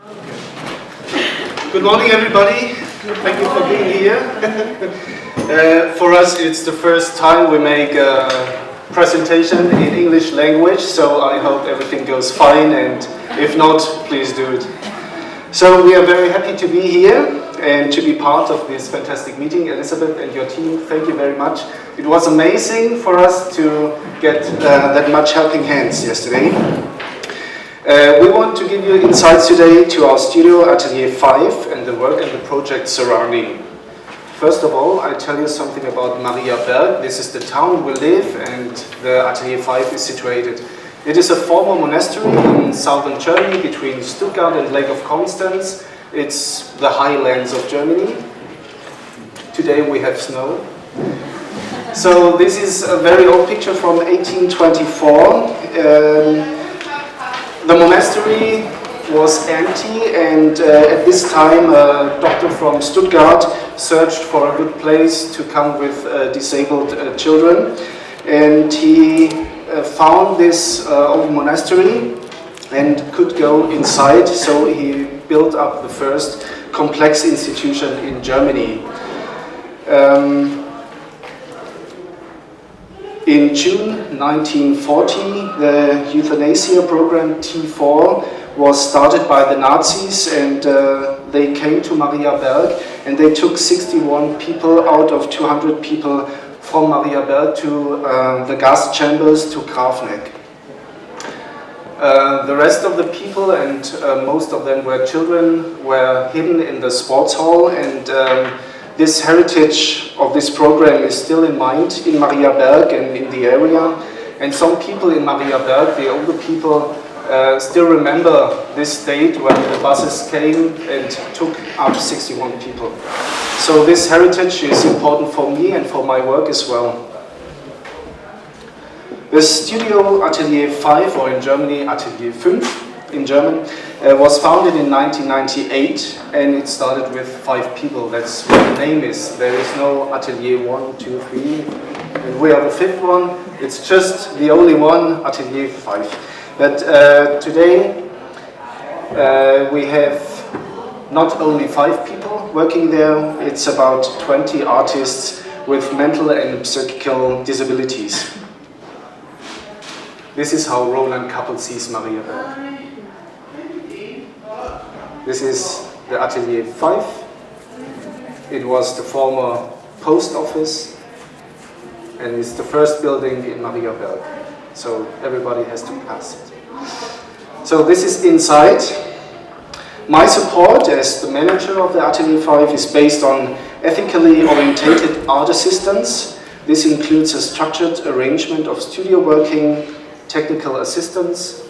Good morning, everybody. Thank you for being here. For us, it's the first time we make a presentation in English language, so I hope everything goes fine, and if not, please do it. So we are very happy to be here and to be part of this fantastic meeting. Elizabeth and your team, thank you very much. It was amazing for us to get that much helping hands yesterday. We want to give you insights today to our studio Atelier 5 and the work and the project surrounding. First of all, I tell you something about Mariaberg. This is the town we live and the Atelier 5 is situated. It is a former monastery in southern Germany between Stuttgart and Lake of Constance. It's the highlands of Germany. Today we have snow. So this is a very old picture from 1824. The monastery was empty, and at this time a doctor from Stuttgart searched for a good place to come with disabled children, and he found this old monastery and could go inside, so he built up the first complex institution in Germany. In June 1940, the euthanasia program T4 was started by the Nazis, and they came to Mariaberg and they took 61 people out of 200 people from Mariaberg to the gas chambers to Grafneck. The rest of the people, and most of them were children, were hidden in the sports hall, and this heritage of this program is still in mind in Mariaberg and in the area. And some people in Mariaberg, the older people, still remember this date when the buses came and took up 61 people. So this heritage is important for me and for my work as well. The studio Atelier 5, or in Germany Atelier 5 in German, was founded in 1998, and it started with 5 people. That's what the name is. There is no Atelier 1, 2, 3, and we are the 5th one. It's just the only one, Atelier 5. But today we have not only 5 people working there, it's about 20 artists with mental and psychical disabilities. This is how Roland Kappel sees Mariaberg. This is the Atelier 5. It was the former post office, and it's the first building in Mariaberg. So everybody has to pass it. So this is inside. My support as the manager of the Atelier 5 is based on ethically orientated art assistance. This includes a structured arrangement of studio working, technical assistance,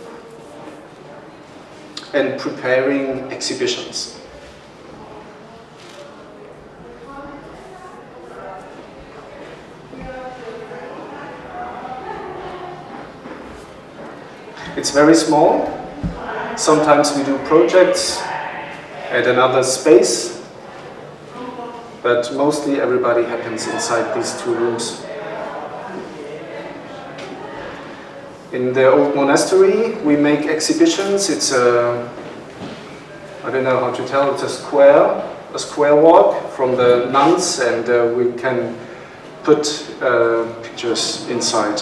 and preparing exhibitions. It's very small. Sometimes we do projects at another space, but mostly everybody happens inside these 2 rooms. In the old monastery, we make exhibitions. It's a, I don't know how to tell, it's a square walk from the nuns, and we can put pictures inside.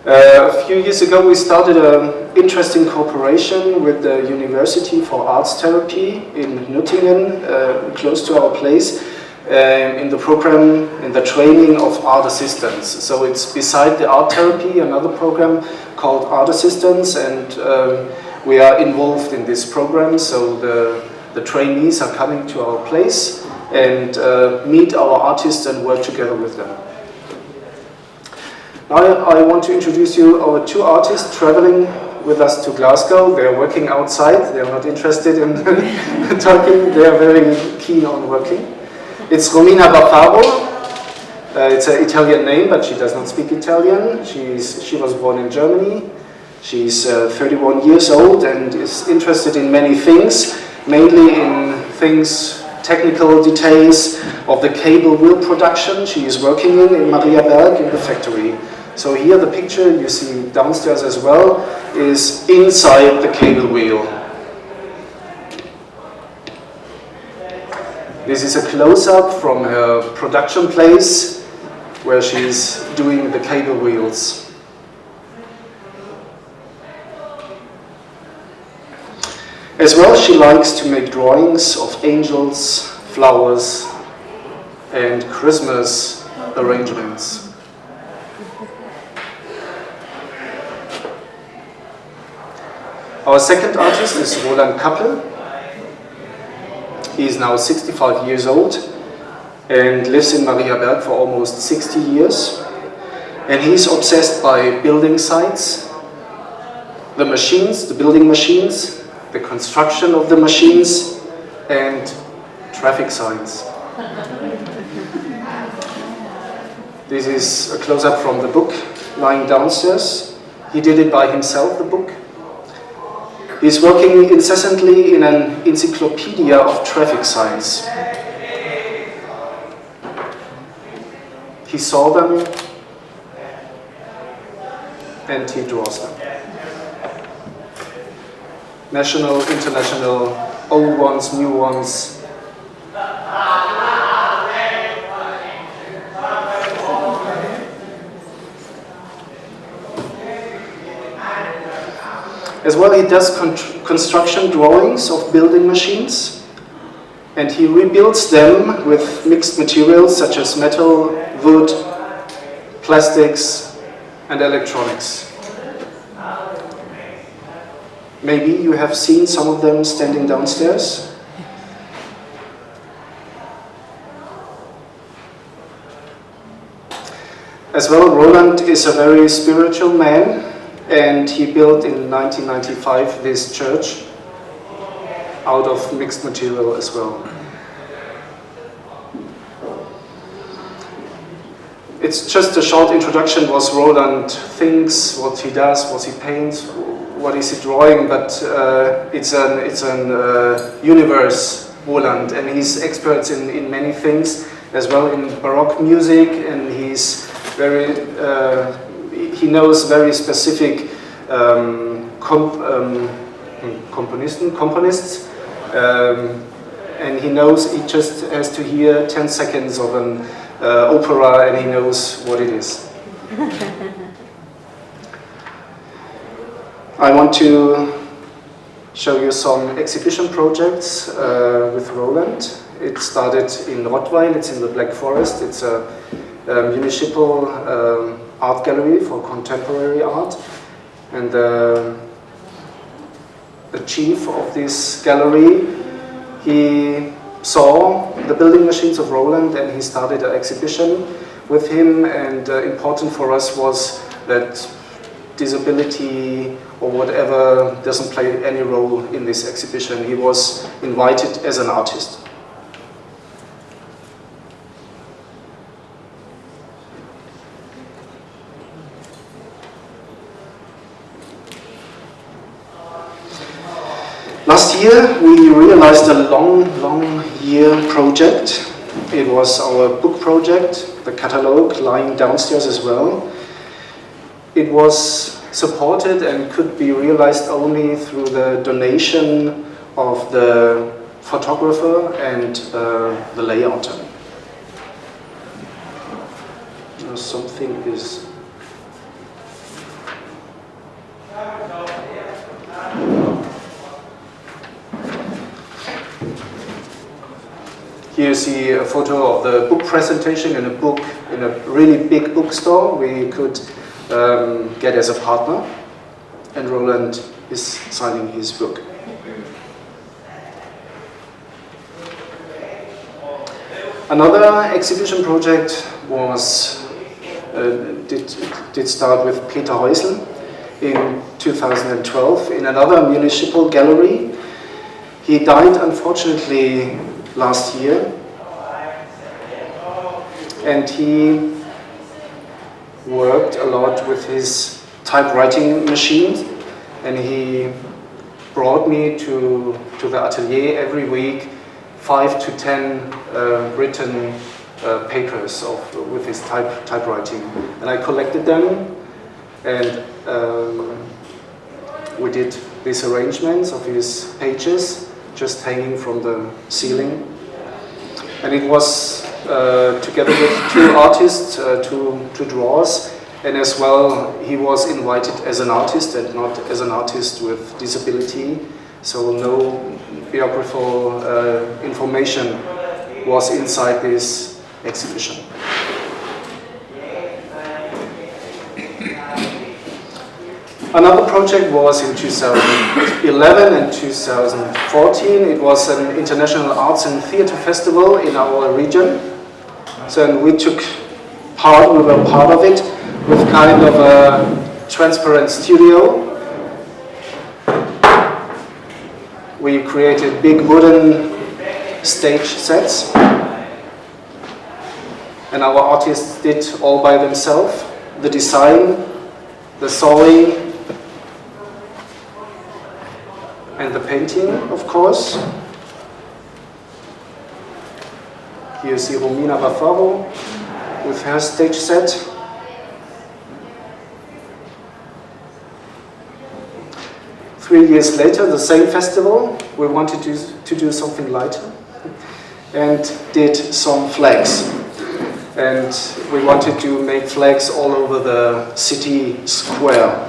A few years ago, we started an interesting cooperation with the University for Arts Therapy in Nüttingen, close to our place, in the program, in the training of art assistants. So it's beside the art therapy, another program called Art Assistants, and we are involved in this program. So the trainees are coming to our place and meet our artists and work together with them. Now I want to introduce you our 2 artists traveling with us to Glasgow. They are working outside. They are not interested in talking. They are very keen on working. It's Romina Baffaro. It's an Italian name, but she does not speak Italian. She was born in Germany. She's 31 years old and is interested in many things, mainly in things, technical details of the cable wheel production she is working in Mariaberg in the factory. So here the picture you see downstairs as well is inside the cable wheel. This is a close-up from her production place where she's doing the cable wheels. As well, she likes to make drawings of angels, flowers, and Christmas arrangements. Our second artist is Roland Kappel. He is now 65 years old and lives in Mariaberg for almost 60 years. And he's obsessed by building sites, the machines, the building machines, the construction of the machines, and traffic signs. This is a close-up from the book lying downstairs. He did it by himself, the book. He's working incessantly in an encyclopedia of traffic signs. He saw them and he draws them. National, international, old ones, new ones. As well, he does construction drawings of building machines, and he rebuilds them with mixed materials such as metal, wood, plastics, and electronics. Maybe you have seen some of them standing downstairs. As well, Roland is a very spiritual man, and he built in 1995 this church out of mixed material as well. It's just a short introduction what Roland thinks, what he does, what he paints, what is he drawing, but it's an universe, Roland, and he's expert in many things, as well in Baroque music, and he's very, he knows very specific componists, and he knows, he just has to hear 10 seconds of an opera and he knows what it is. I want to show you some exhibition projects with Roland. It started in Rottweil, it's in the Black Forest. It's a municipal art gallery for contemporary art. And the chief of this gallery, he saw the building machines of Roland and he started an exhibition with him. And important for us was that disability or whatever doesn't play any role in this exhibition. He was invited as an artist. Last year we realized a long year project. It was our book project, the catalog lying downstairs as well. It was supported and could be realized only through the donation of the photographer and the layouter. Something is... Here you see a photo of the book presentation in a really big bookstore we could get as a partner, and Roland is signing his book. Another exhibition project was did start with Peter Häusl in 2012 in another municipal gallery. He died unfortunately last year, and he worked a lot with his typewriting machine, and he brought me to the atelier every week 5 to 10 written papers with his typewriting, and I collected them, and we did these arrangements of his pages just hanging from the ceiling. And it was together with two artists, two drawers, and as well he was invited as an artist and not as an artist with disability, so no biographical information was inside this exhibition. Another project was in 2011 and 2014. It was an international arts and theatre festival in our region. So we took part, we were part of it, with kind of a transparent studio. We created big wooden stage sets. And our artists did all by themselves the design, the sewing, and the painting, of course. Here you see Romina Baffaro with her stage set. Three years later, the same festival, we wanted to do something lighter and did some flags. And we wanted to make flags all over the city square.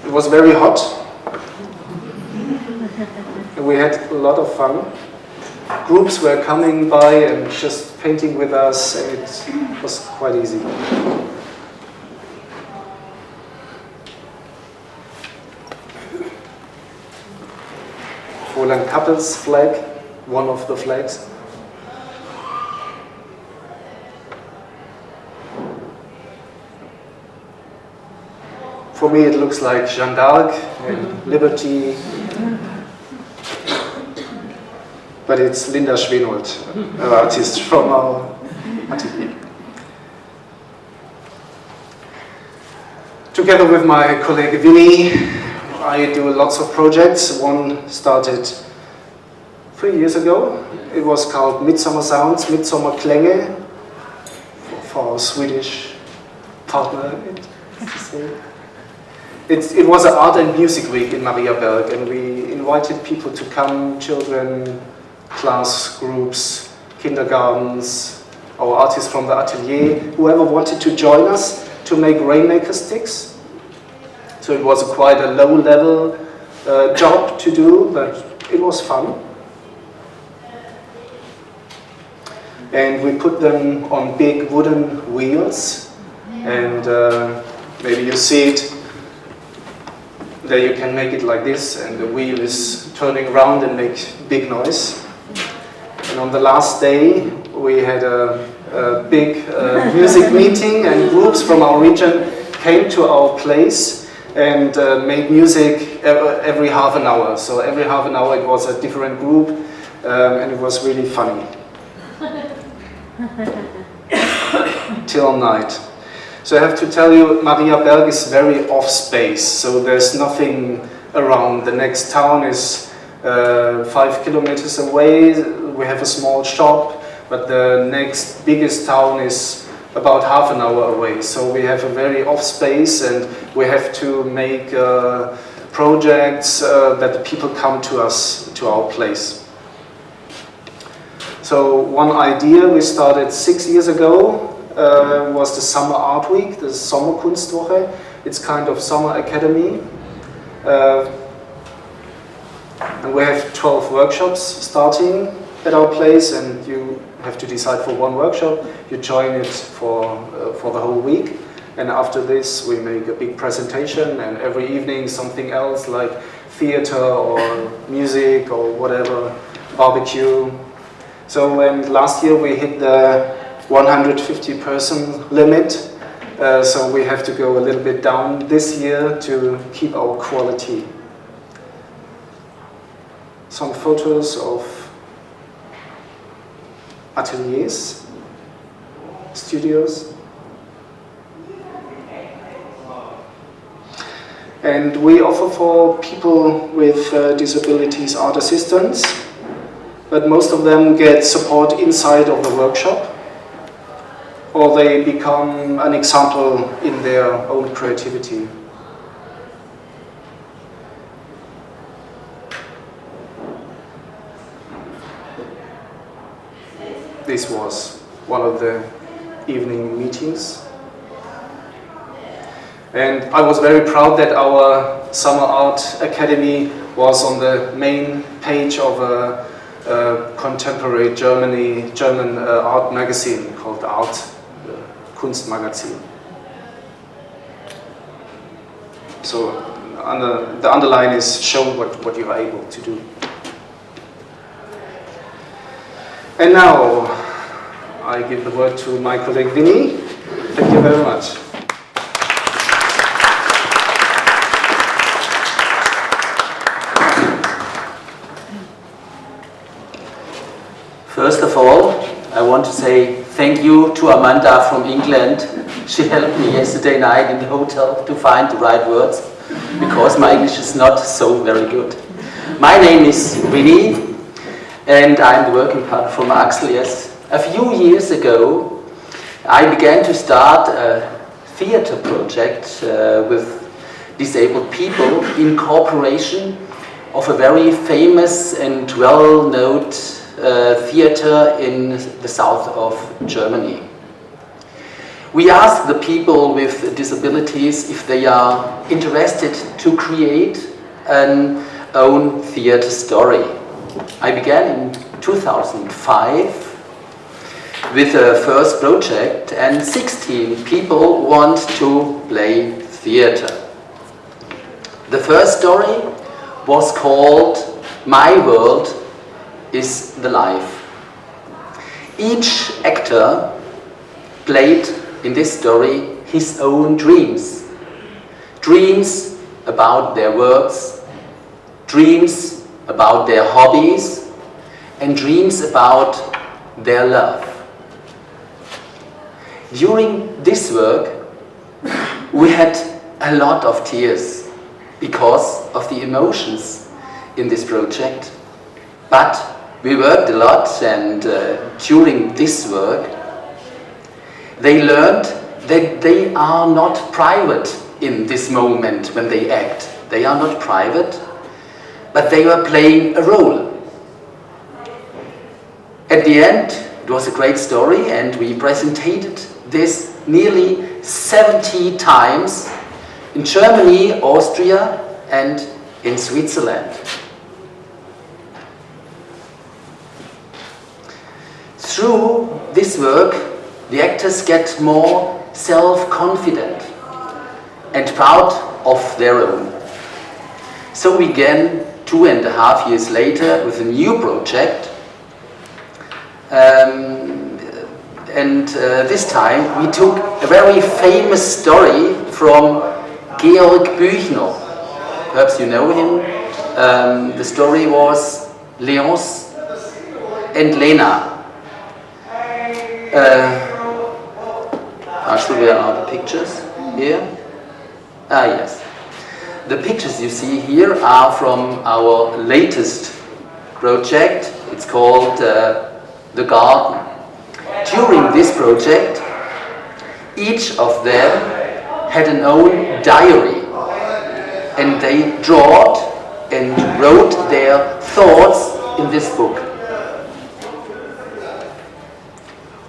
It was very hot. And we had a lot of fun. Groups were coming by and just painting with us, and it was quite easy. Roland Kappel's flag, one of the flags. For me, it looks like Jeanne d'Arc and Liberty, but it's Linda Schwenold, an artist from our atelier. Together with my colleague Vinny, I do lots of projects. One started 3 years ago. It was called Midsummer Sounds, Midsommarklänge, for our Swedish partner. It was an art and music week in Mariaberg, and we invited people to come, children, class groups, kindergartens, our artists from the atelier, whoever wanted to join us to make rainmaker sticks. So it was quite a low-level job to do, but it was fun. And we put them on big wooden wheels, and maybe you see it. There you can make it like this, and the wheel is turning around and make big noise. And on the last day, we had a big music meeting, and groups from our region came to our place and made music every half an hour. So every half an hour it was a different group, and it was really funny. Till night. So I have to tell you, Mariaberg is very off space, so there's nothing around. The next town is 5 kilometers away. We have a small shop, but the next biggest town is about half an hour away. So we have a very off space, and we have to make projects that the people come to us, to our place. So one idea we started 6 years ago was the Summer Art Week, the Sommerkunstwoche. It's kind of summer academy. And we have 12 workshops starting at our place, and you have to decide for one workshop. You join it for the whole week. And after this, we make a big presentation, and every evening something else like theater or music or whatever, barbecue. So when last year we hit the 150-person limit, so we have to go a little bit down this year to keep our quality. Some photos of ateliers, studios. And we offer for people with disabilities art assistance. but most of them get support inside of the workshop, or they become an example in their own creativity. This was one of the evening meetings. And I was very proud that our Summer Art Academy was on the main page of a contemporary German art magazine called Art, Kunstmagazin. So the underline is show what you are able to do. And now I give the word to my colleague Vinny. Thank you very much. First of all, I want to say thank you to Amanda from England. She helped me yesterday night in the hotel to find the right words, because my English is not so very good. My name is Vinny, and I'm the working partner from Axel. Yes. A few years ago, I began to start a theater project with disabled people in cooperation of a very famous and well-known theater in the south of Germany. We asked the people with disabilities if they are interested to create an own theater story. I began in 2005 with a first project, and 16 people want to play theater. The first story was called My World is the Life. Each actor played in this story his own dreams. Dreams about their works, dreams about their hobbies, and dreams about their love. During this work, we had a lot of tears because of the emotions in this project. But we worked a lot, and during this work, they learned that they are not private in this moment when they act. They are not private, but they were playing a role. At the end, it was a great story, and we presented this nearly 70 times in Germany, Austria, and in Switzerland. Through this work, the actors get more self-confident and proud of their own. So we began 2.5 years later with a new project, this time we took a very famous story from Georg Büchner. Perhaps you know him. The story was Léonce and Lena. Actually, where are the pictures? Here? Ah, yes. The pictures you see here are from our latest project. It's called The Garden. During this project, each of them had an own diary, and they drawed and wrote their thoughts in this book.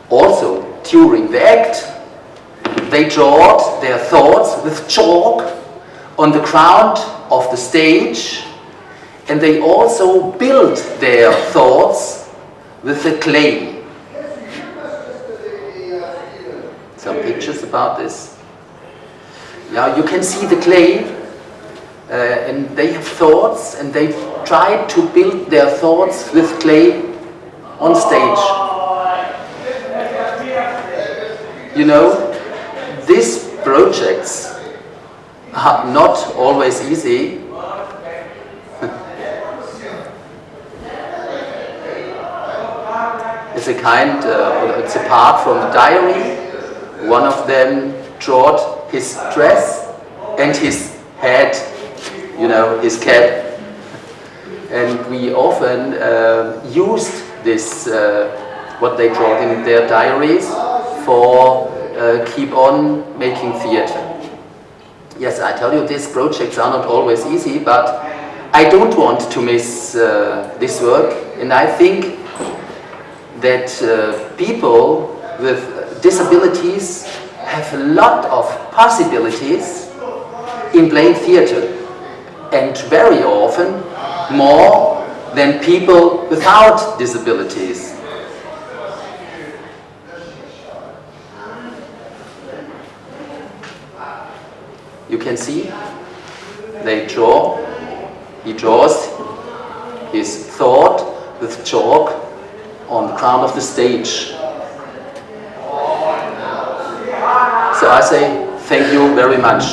Also, during the act, they drawed their thoughts with chalk on the ground of the stage, and they also built their thoughts with the clay. Some pictures about this. Now you can see the clay, and they have thoughts, and they try to build their thoughts with clay on stage. You know, these projects are not always easy. It's a kind, it's a part from the diary. One of them drawed his dress and his head, you know, his cap. and we often used this, what they draw in their diaries, for keep on making theater. Yes, I tell you, these projects are not always easy, but I don't want to miss this work, and I think that people with disabilities have a lot of possibilities in playing theater, and very often more than people without disabilities. You can see, they draw, he draws his thought with chalk on the ground of the stage. So I say thank you very much.